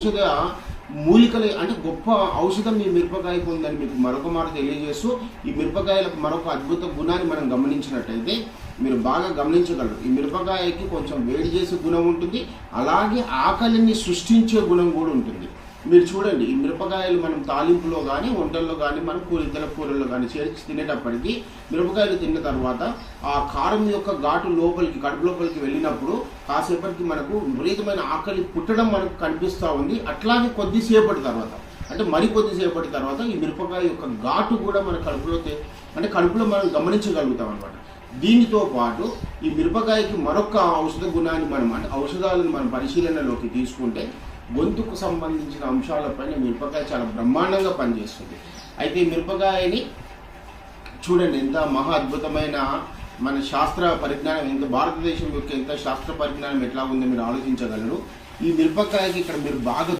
ఔషధ మూలికలు అంటే గొప్ప ఔషధం ఈ మిరపకాయకు ఉందని మీకు మరొక మాట తెలియజేస్తూ, ఈ మిరపకాయలకు మరొక అద్భుత గుణాన్ని మనం గమనించినట్టయితే మీరు బాగా గమనించగలరు. ఈ మిరపకాయకి కొంచెం వేడి చేసే గుణం ఉంటుంది, అలాగే ఆకలిని సృష్టించే గుణం కూడా ఉంటుంది. మీరు చూడండి, ఈ మిరపకాయలు మనం తాలింపులో కానీ వంటల్లో కానీ మనం ఇతర కూరల్లో కానీ చేర్చి తినేటప్పటికీ మిరపకాయలు తిన్న తర్వాత ఆ కారం యొక్క ఘాటు లోపలికి కడుపు లోపలికి వెళ్ళినప్పుడు కాసేపటికి మనకు విపరీతమైన ఆకలి పుట్టడం మనకు కనిపిస్తూ ఉంది. అట్లాగే కొద్దిసేపటి తర్వాత అంటే మరి కొద్దిసేపటి తర్వాత ఈ మిరపకాయ యొక్క ఘాటు కూడా మన కడుపులో మనం గమనించగలుగుతాం అనమాట. దీనితో పాటు ఈ మిరపకాయకి మరొక ఔషధ గుణాన్ని అంటే ఔషధాలను మనం పరిశీలనలోకి తీసుకుంటే గొంతుకు సంబంధించిన అంశాలపైన మిరపకాయ చాలా బ్రహ్మాండంగా పనిచేస్తుంది. అయితే ఈ మిరపకాయని చూడండి ఎంత మహా అద్భుతమైన మన శాస్త్ర పరిజ్ఞానం, ఎంత భారతదేశం యొక్క ఎంత శాస్త్ర పరిజ్ఞానం ఎట్లా ఉందో మీరు ఆలోచించగలరు. ఈ మిరపకాయకి ఇక్కడ మీరు బాగా